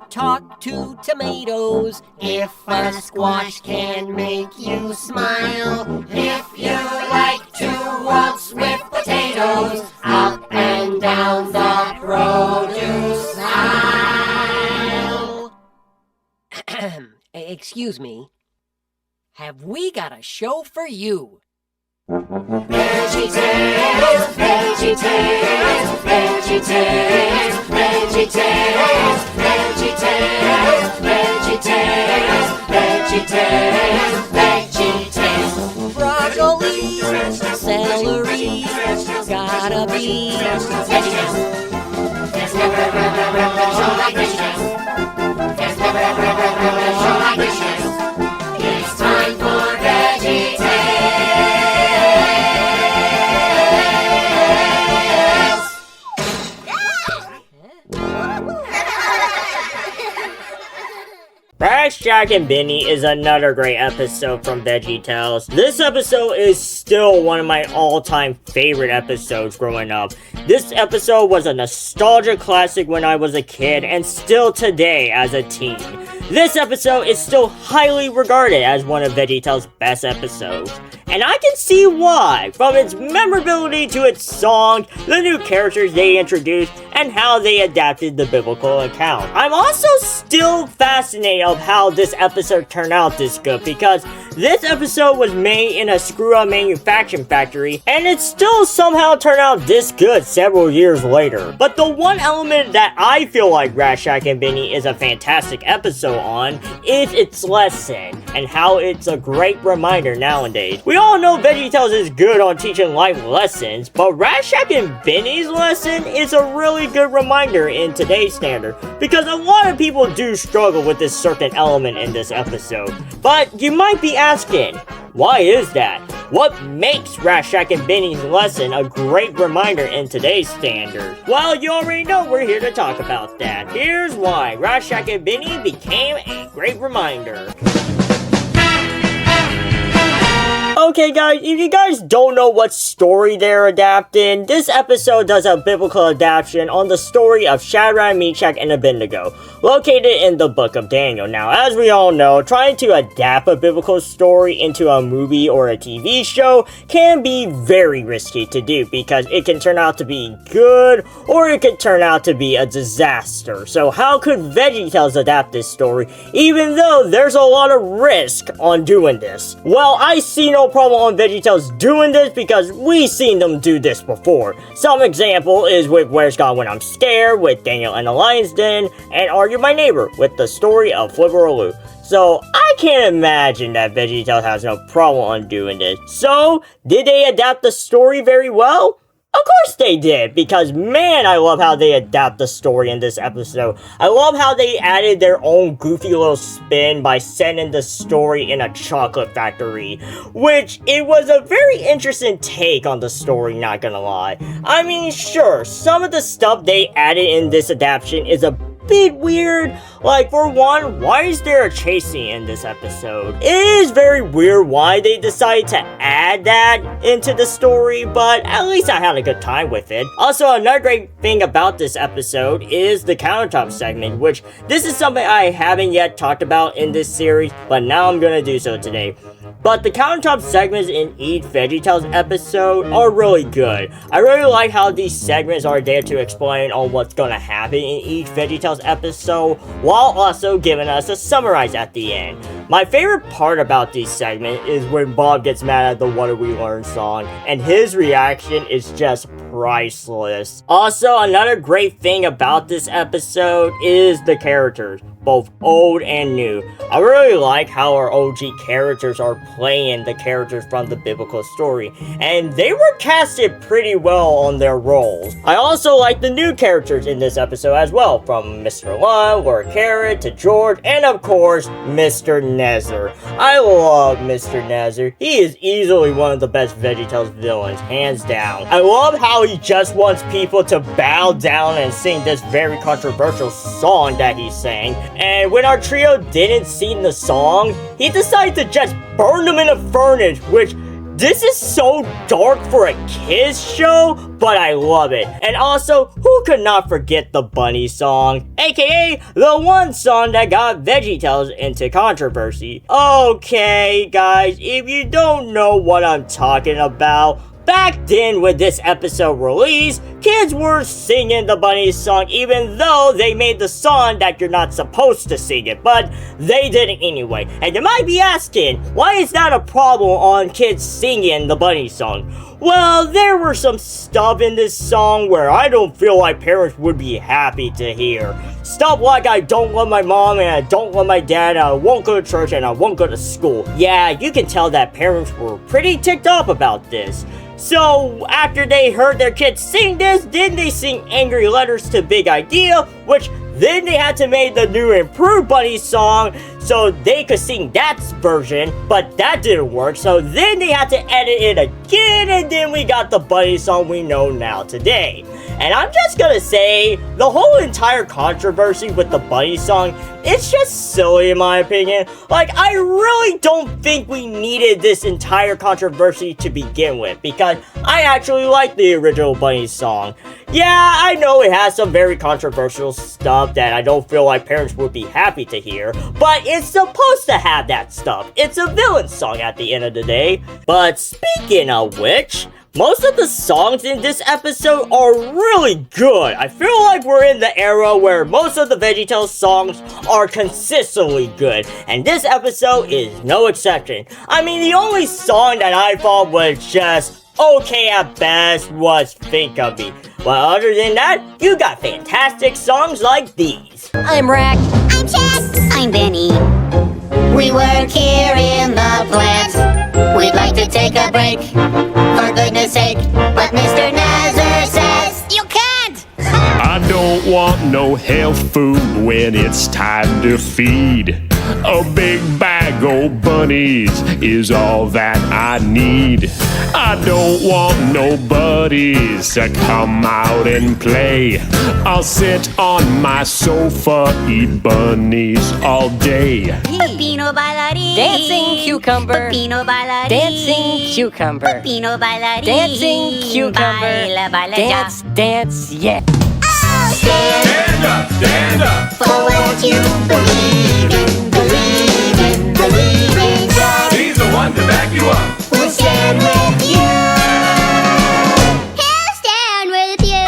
Talk to tomatoes. If a squash can make you smile. If you like to waltz with potatoes. Up and down the produce aisle. Excuse me. Have we got a show for you? VeggieTales, VeggieTales, VeggieTales, VeggieTales, VeggieTales, VeggieTales, VeggieTales, VeggieTales. Broccoli, celery, gotta be VeggieTales. There's never a show like VeggieTales. There's never a show like VeggieTales. It's time for VeggieTales. Crash, Jack, and Benny is another great episode from VeggieTales. This episode is still one of my all-time favorite episodes growing up. This episode was a nostalgia classic when I was a kid and still today as a teen. This episode is still highly regarded as one of VeggieTales' best episodes. And I can see why, from its memorability to its songs, the new characters they introduced, and how they adapted the biblical account. I'm also still fascinated of how this episode turned out this good, because this episode was made in a screw-up manufacturing factory, and it still somehow turned out this good several years later. But the one element that I feel like Shack and Benny is a fantastic episode on is its lesson, and how it's a great reminder nowadays. We all know VeggieTales is good on teaching life lessons, but Shack and Benny's lesson is a really good reminder in today's standard, because a lot of people do struggle with this certain element in this episode. But you might be asking, why is that? What makes Shack and Benny's lesson a great reminder in today's standard? Well, you already know we're here to talk about that. Here's why Shack and Benny became a great reminder. Okay guys, if you guys don't know what story they're adapting, this episode does a biblical adaptation on the story of Shadrach, Meshach, and Abednego, located in the book of Daniel. Now, as we all know, trying to adapt a biblical story into a movie or a TV show can be very risky to do, because it can turn out to be good, or it could turn out to be a disaster. So how could VeggieTales adapt this story, even though there's a lot of risk on doing this? Well, I see no problem on VeggieTales doing this, because we've seen them do this before. Some example is with Where's God When I'm Scared, with Daniel and the Lion's Den, and Are You My Neighbor, with the story of Flipperaloo. So I can't imagine that VeggieTales has no problem on doing this. So, did they adapt the story very well? Of course they did, because man, I love how they adapt the story in this episode. I love how they added their own goofy little spin by setting the story in a chocolate factory, which it was a very interesting take on the story, not gonna lie. I mean, sure, some of the stuff they added in this adaptation is a bit weird. Like, for one, why is there a chase scene in this episode? It is very weird why they decided to add that into the story, but at least I had a good time with it. Also, another great thing about this episode is the countertop segment, which this is something I haven't yet talked about in this series, but now I'm gonna do so today. But the countertop segments in each VeggieTales episode are really good. I really like how these segments are there to explain on what's gonna happen in each VeggieTales episode, while also giving us a summarize at the end. My favorite part about these segments is when Bob gets mad at the What Did We Learn song, and his reaction is just priceless. Also, another great thing about this episode is the characters. both old and new. I really like how our OG characters are playing the characters from the biblical story, and they were casted pretty well on their roles. I also like the new characters in this episode as well, from Mr. Lund, Lord Carrot, to George, and of course, Mr. Nezzer. I love Mr. Nezzer. He is easily one of the best VeggieTales villains, hands down. I love how he just wants people to bow down and sing this very controversial song that he sang, and when our trio didn't sing the song, he decided to just burn them in a furnace, which this is so dark for a kids show, but I love it. And also, who could not forget the bunny song, aka the one song that got VeggieTales into controversy. Okay, guys, if you don't know what I'm talking about, back then when this episode released, kids were singing the bunny song even though they made the song that you're not supposed to sing it, but they did it anyway. And you might be asking, why is that a problem on kids singing the bunny song? Well, there were some stuff in this song where I don't feel like parents would be happy to hear. Stuff like I don't love my mom and I don't love my dad and I won't go to church and I won't go to school. Yeah, you can tell that parents were pretty ticked off about this. So, after they heard their kids sing this, then they sing Angry Letters to Big Idea, which then they had to make the new improved bunny song so they could sing that version, but that didn't work, so then they had to edit it again, and then we got the bunny song we know now today. And I'm just gonna say, the whole entire controversy with the bunny song, it's just silly in my opinion. Like, I really don't think we needed this entire controversy to begin with, because I actually like the original bunny song. Yeah, I know it has some very controversial stuff that I don't feel like parents would be happy to hear, but it's supposed to have that stuff. It's a villain song at the end of the day. But speaking of which, most of the songs in this episode are really good. I feel like we're in the era where most of the VeggieTales songs are consistently good, and this episode is no exception. I mean, the only song that I thought was just okay at best was Think of Me. But other than that, you got fantastic songs like these. I'm Rack. I'm Chad. I'm Benny. We work here in the plant. We'd like to take a break, for goodness sake. But Mr. Nazar says you can't. I don't want no health food when it's time to feed. A big bag of bunnies is all that I need. I don't want no buddies to come out and play. I'll sit on my sofa, eat bunnies all day. Pepino bailarín. Dancing cucumber. Pepino bailarín. Dancing cucumber. Pepino bailarín. Dancing cucumber. Baila, baila Dance, dance, yeah. ya. Stand up For what you believe in, believe in, believe in God. He's the one to back you up. We'll stand with you. He'll stand with you.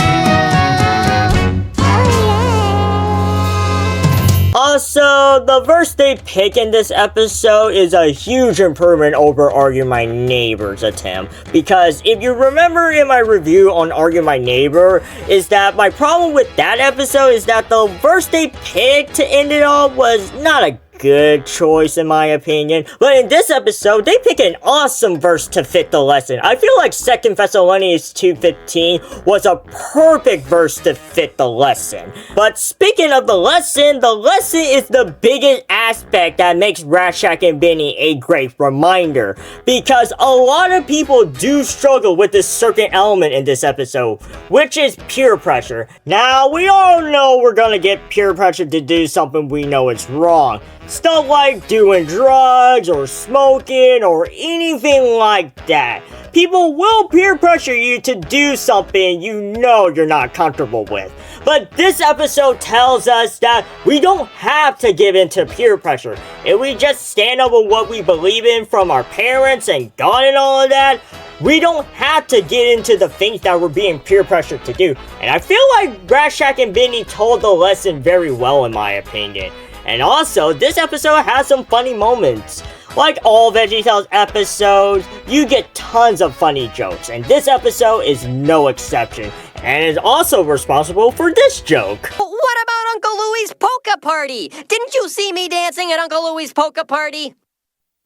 Oh, yeah. Also, the verse they pick in this episode is a huge improvement over Argue My Neighbor's attempt. Because if you remember in my review on Argue My Neighbor, is that my problem with that episode is that the verse they picked to end it all was not a good choice in my opinion. But in this episode, they pick an awesome verse to fit the lesson. I feel like 2 Thessalonians 2:15 was a perfect verse to fit the lesson. But speaking of the lesson is the biggest aspect that makes Rashak and Benny a great reminder. Because a lot of people do struggle with this certain element in this episode, which is peer pressure. Now, we all know we're gonna get peer pressure to do something we know is wrong. Stuff like doing drugs or smoking or anything like that. People will peer pressure you to do something you know you're not comfortable with. But this episode tells us that we don't have to give in to peer pressure. If we just stand up on what we believe in from our parents and God and all of that, we don't have to get into the things that we're being peer pressured to do. And I feel like Rashak and Benny told the lesson very well in my opinion. And also, this episode has some funny moments. Like all VeggieTales episodes, you get tons of funny jokes, and this episode is no exception, and is also responsible for this joke. What about Uncle Louie's poke polka party. Didn't you see me dancing at Uncle Louie's polka party?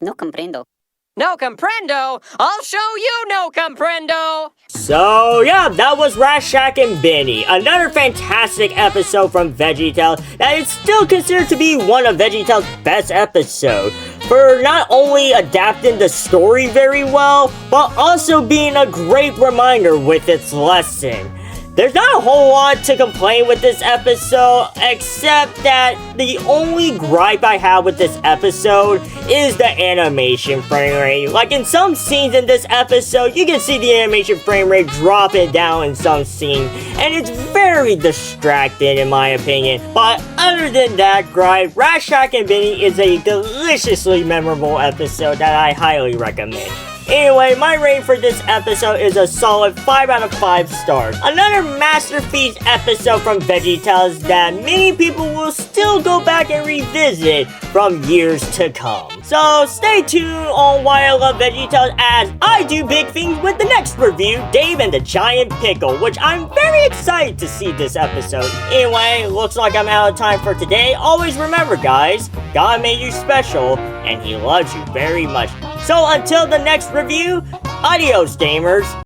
No comprendo. No comprendo? I'll show you no comprendo. So yeah, that was Rat Shack and Benny. Another fantastic episode from VeggieTales that is still considered to be one of VeggieTales' best episodes. For not only adapting the story very well, but also being a great reminder with its lesson. There's not a whole lot to complain with this episode, except that the only gripe I have with this episode is the animation frame rate. Like in some scenes in this episode, you can see the animation frame rate dropping down in some scenes, and it's very distracting in my opinion. But other than that gripe, Rat Shack and Benny is a deliciously memorable episode that I highly recommend. Anyway, my rating for this episode is a solid 5 out of 5 stars. Another masterpiece episode from VeggieTales that many people will still go back and revisit from years to come. So stay tuned on Why I Love VeggieTales as I do big things with the next review, Dave and the Giant Pickle, which I'm very excited to see this episode. Anyway, looks like I'm out of time for today. Always remember guys, God made you special and He loves you very much. So until the next review, adios gamers!